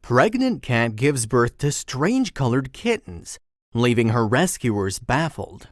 Pregnant cat gives birth to strange-colored kittens, leaving her rescuers baffled.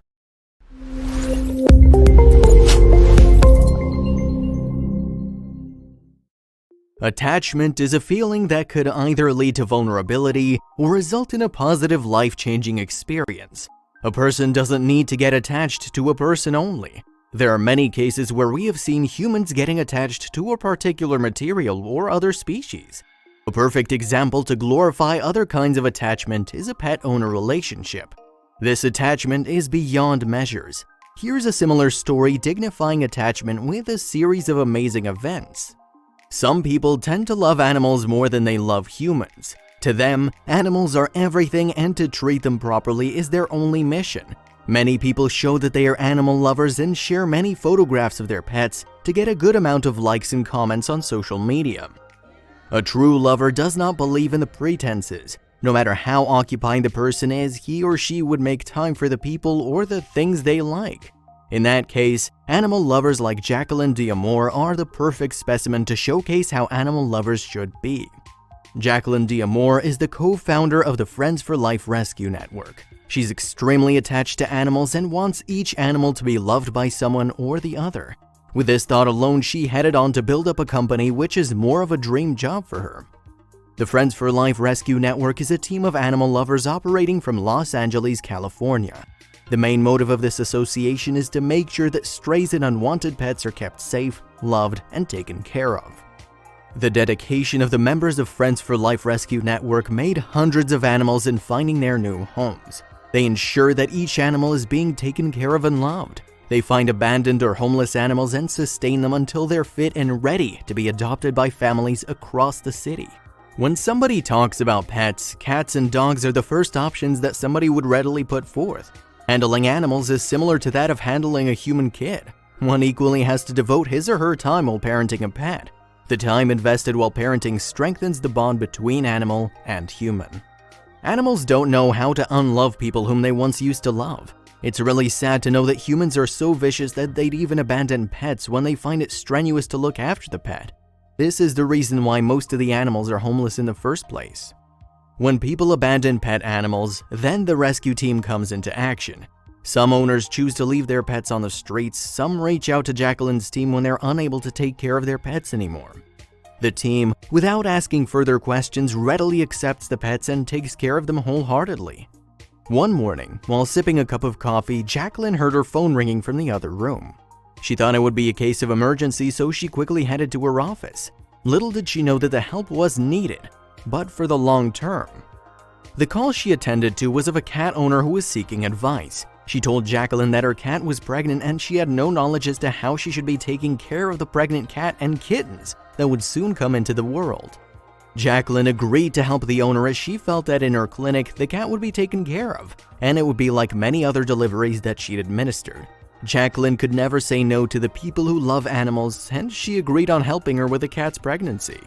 Attachment is a feeling that could either lead to vulnerability or result in a positive life-changing experience. A person doesn't need to get attached to a person only. There are many cases where we have seen humans getting attached to a particular material or other species. A perfect example to glorify other kinds of attachment is a pet-owner relationship. This attachment is beyond measures. Here's a similar story dignifying attachment with a series of amazing events. Some people tend to love animals more than they love humans. To them, animals are everything, and to treat them properly is their only mission. Many people show that they are animal lovers and share many photographs of their pets to get a good amount of likes and comments on social media. A true lover does not believe in the pretenses. No matter how occupied the person is, he or she would make time for the people or the things they like. In that case, animal lovers like Jacqueline D'Amour are the perfect specimen to showcase how animal lovers should be. Jacqueline D'Amour is the co-founder of the Friends for Life Rescue Network. She's extremely attached to animals and wants each animal to be loved by someone or the other. With this thought alone, she headed on to build up a company which is more of a dream job for her. The Friends for Life Rescue Network is a team of animal lovers operating from Los Angeles, California. The main motive of this association is to make sure that strays and unwanted pets are kept safe, loved, and taken care of. The dedication of the members of Friends for Life Rescue Network made hundreds of animals in finding their new homes. They ensure that each animal is being taken care of and loved. They find abandoned or homeless animals and sustain them until they're fit and ready to be adopted by families across the city. When somebody talks about pets, cats and dogs are the first options that somebody would readily put forth. Handling animals is similar to that of handling a human kid. One equally has to devote his or her time while parenting a pet. The time invested while parenting strengthens the bond between animal and human. Animals don't know how to unlove people whom they once used to love. It's really sad to know that humans are so vicious that they'd even abandon pets when they find it strenuous to look after the pet. This is the reason why most of the animals are homeless in the first place. When people abandon pet animals, then the rescue team comes into action. Some owners choose to leave their pets on the streets, some reach out to Jacqueline's team when they're unable to take care of their pets anymore. The team, without asking further questions, readily accepts the pets and takes care of them wholeheartedly. One morning, while sipping a cup of coffee, Jacqueline heard her phone ringing from the other room. She thought it would be a case of emergency, so she quickly headed to her office. Little did she know that the help was needed, but for the long term. The call she attended to was of a cat owner who was seeking advice. She told Jacqueline that her cat was pregnant and she had no knowledge as to how she should be taking care of the pregnant cat and kittens that would soon come into the world. Jacqueline agreed to help the owner as she felt that in her clinic, the cat would be taken care of, and it would be like many other deliveries that she'd administered. Jacqueline could never say no to the people who love animals, and she agreed on helping her with the cat's pregnancy.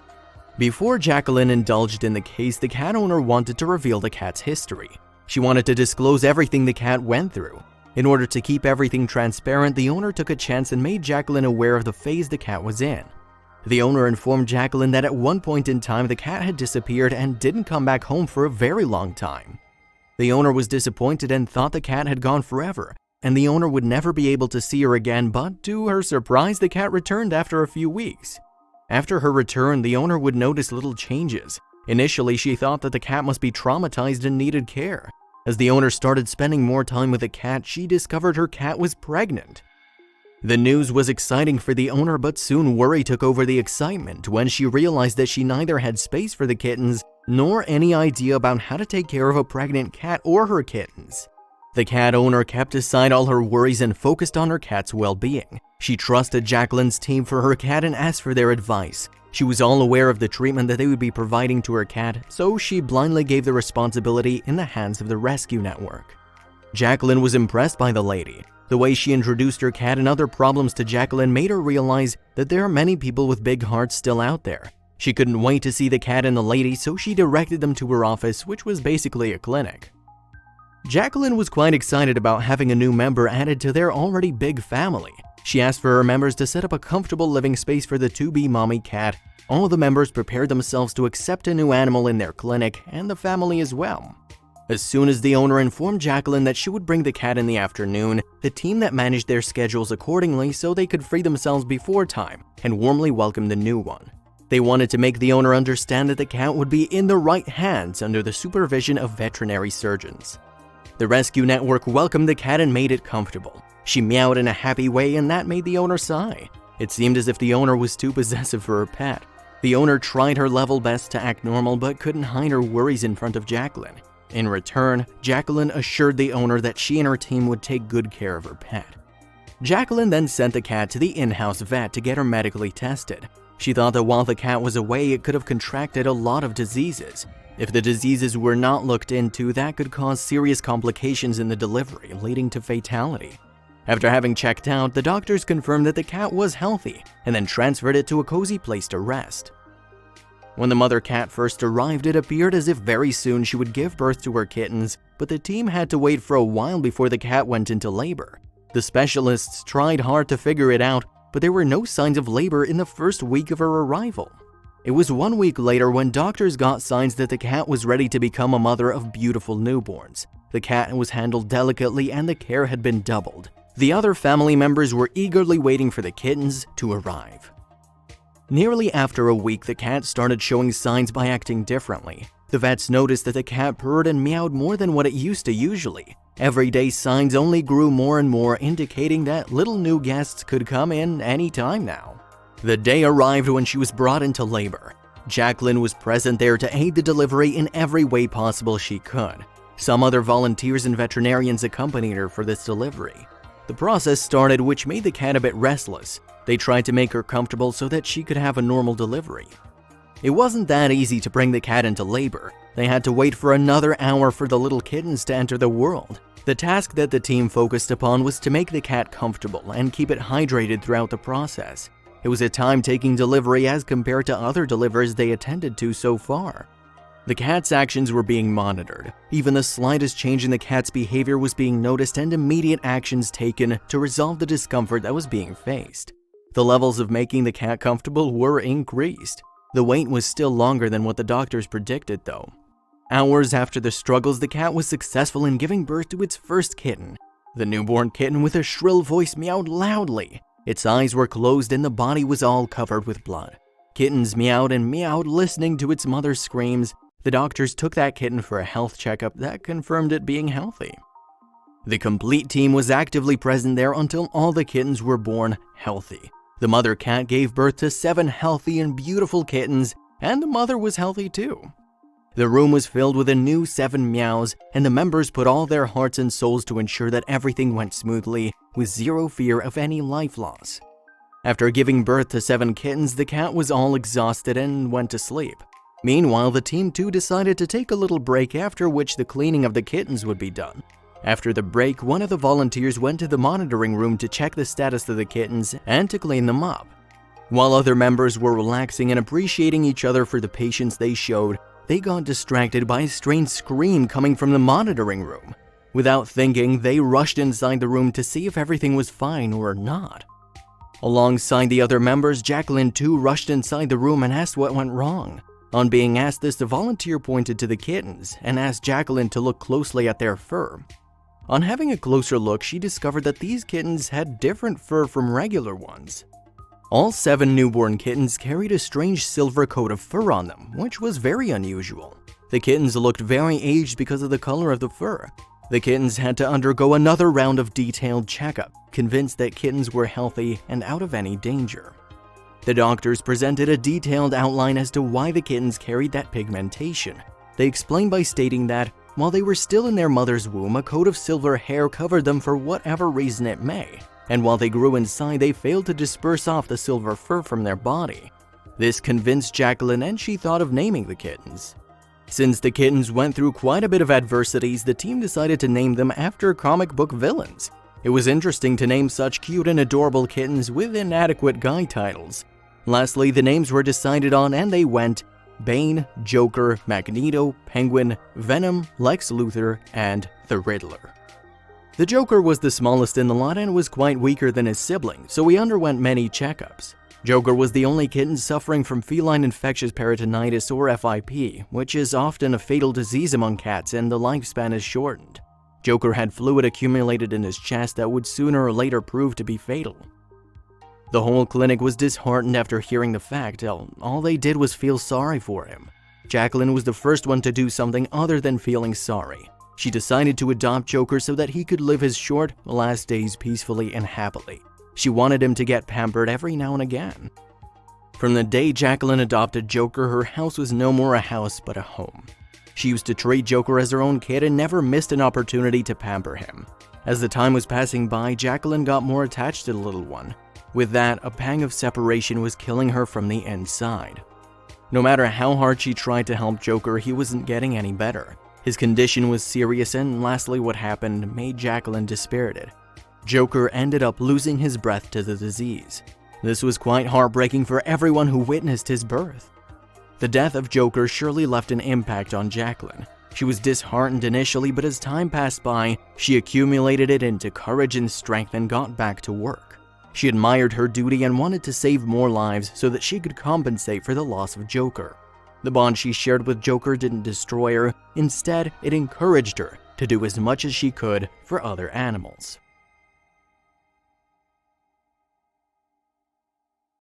Before Jacqueline indulged in the case, the cat owner wanted to reveal the cat's history. She wanted to disclose everything the cat went through. In order to keep everything transparent, the owner took a chance and made Jacqueline aware of the phase the cat was in. The owner informed Jacqueline that at one point in time the cat had disappeared and didn't come back home for a very long time. The owner was disappointed and thought the cat had gone forever, and the owner would never be able to see her again, but to her surprise, the cat returned after a few weeks. After her return, the owner would notice little changes. Initially, she thought that the cat must be traumatized and needed care. As the owner started spending more time with the cat, she discovered her cat was pregnant. The news was exciting for the owner, but soon worry took over the excitement when she realized that she neither had space for the kittens nor any idea about how to take care of a pregnant cat or her kittens. The cat owner kept aside all her worries and focused on her cat's well-being. She trusted Jacqueline's team for her cat and asked for their advice. She was all aware of the treatment that they would be providing to her cat, so she blindly gave the responsibility in the hands of the rescue network. Jacqueline was impressed by the lady. The way she introduced her cat and other problems to Jacqueline made her realize that there are many people with big hearts still out there. She couldn't wait to see the cat and the lady, so she directed them to her office, which was basically a clinic. Jacqueline was quite excited about having a new member added to their already big family. She asked for her members to set up a comfortable living space for the to-be mommy cat. All the members prepared themselves to accept a new animal in their clinic, and the family as well. As soon as the owner informed Jacqueline that she would bring the cat in the afternoon, the team that managed their schedules accordingly so they could free themselves before time and warmly welcome the new one. They wanted to make the owner understand that the cat would be in the right hands under the supervision of veterinary surgeons. The rescue network welcomed the cat and made it comfortable. She meowed in a happy way, and that made the owner sigh. It seemed as if the owner was too possessive for her pet. The owner tried her level best to act normal but couldn't hide her worries in front of Jacqueline. In return, Jacqueline assured the owner that she and her team would take good care of her pet. Jacqueline then sent the cat to the in-house vet to get her medically tested. She thought that while the cat was away, it could have contracted a lot of diseases. If the diseases were not looked into, that could cause serious complications in the delivery, leading to fatality. After having checked out, the doctors confirmed that the cat was healthy and then transferred it to a cozy place to rest. When the mother cat first arrived, it appeared as if very soon she would give birth to her kittens, but the team had to wait for a while before the cat went into labor. The specialists tried hard to figure it out, but there were no signs of labor in the first week of her arrival. It was 1 week later when doctors got signs that the cat was ready to become a mother of beautiful newborns. The cat was handled delicately and the care had been doubled. The other family members were eagerly waiting for the kittens to arrive. Nearly after a week, the cat started showing signs by acting differently. The vets noticed that the cat purred and meowed more than what it used to usually. Everyday signs only grew more and more, indicating that little new guests could come in any time now. The day arrived when she was brought into labor. Jacqueline was present there to aid the delivery in every way possible she could. Some other volunteers and veterinarians accompanied her for this delivery. The process started, which made the cat a bit restless. They tried to make her comfortable so that she could have a normal delivery. It wasn't that easy to bring the cat into labor. They had to wait for another hour for the little kittens to enter the world. The task that the team focused upon was to make the cat comfortable and keep it hydrated throughout the process. It was a time-taking delivery as compared to other deliveries they attended to so far. The cat's actions were being monitored. Even the slightest change in the cat's behavior was being noticed and immediate actions taken to resolve the discomfort that was being faced. The levels of making the cat comfortable were increased. The wait was still longer than what the doctors predicted, though. Hours after the struggles, the cat was successful in giving birth to its first kitten. The newborn kitten with a shrill voice meowed loudly. Its eyes were closed and the body was all covered with blood. Kittens meowed and meowed, listening to its mother's screams. The doctors took that kitten for a health checkup that confirmed it being healthy. The complete team was actively present there until all the kittens were born healthy. The mother cat gave birth to 7 healthy and beautiful kittens, and the mother was healthy too. The room was filled with a new 7 meows, and the members put all their hearts and souls to ensure that everything went smoothly, with zero fear of any life loss. After giving birth to 7 kittens, the cat was all exhausted and went to sleep. Meanwhile, the team too decided to take a little break, after which the cleaning of the kittens would be done. After the break, one of the volunteers went to the monitoring room to check the status of the kittens and to clean them up. While other members were relaxing and appreciating each other for the patience they showed, they got distracted by a strange scream coming from the monitoring room. Without thinking, they rushed inside the room to see if everything was fine or not. Alongside the other members, Jacqueline too rushed inside the room and asked what went wrong. On being asked this, the volunteer pointed to the kittens and asked Jacqueline to look closely at their fur. On having a closer look, she discovered that these kittens had different fur from regular ones. All 7 newborn kittens carried a strange silver coat of fur on them, which was very unusual. The kittens looked very aged because of the color of the fur. The kittens had to undergo another round of detailed checkup, convinced that kittens were healthy and out of any danger. The doctors presented a detailed outline as to why the kittens carried that pigmentation. They explained by stating that, while they were still in their mother's womb, a coat of silver hair covered them for whatever reason it may, and while they grew inside, they failed to disperse off the silver fur from their body. This convinced Jacqueline, and she thought of naming the kittens. Since the kittens went through quite a bit of adversities, the team decided to name them after comic book villains. It was interesting to name such cute and adorable kittens with inadequate guide titles. Lastly, the names were decided on and they went Bane, Joker, Magneto, Penguin, Venom, Lex Luthor, and the Riddler. The Joker was the smallest in the lot and was quite weaker than his sibling, so he underwent many checkups. Joker was the only kitten suffering from feline infectious peritonitis or FIP, which is often a fatal disease among cats and the lifespan is shortened. Joker had fluid accumulated in his chest that would sooner or later prove to be fatal. The whole clinic was disheartened after hearing the fact. All they did was feel sorry for him. Jacqueline was the first one to do something other than feeling sorry. She decided to adopt Joker so that he could live his short, last days peacefully and happily. She wanted him to get pampered every now and again. From the day Jacqueline adopted Joker, her house was no more a house but a home. She used to treat Joker as her own kid and never missed an opportunity to pamper him. As the time was passing by, Jacqueline got more attached to the little one. With that, a pang of separation was killing her from the inside. No matter how hard she tried to help Joker, he wasn't getting any better. His condition was serious, and lastly what happened made Jacqueline dispirited. Joker ended up losing his breath to the disease. This was quite heartbreaking for everyone who witnessed his birth. The death of Joker surely left an impact on Jacqueline. She was disheartened initially, but as time passed by, she accumulated it into courage and strength and got back to work. She admired her duty and wanted to save more lives so that she could compensate for the loss of Joker. The bond she shared with Joker didn't destroy her. Instead, it encouraged her to do as much as she could for other animals.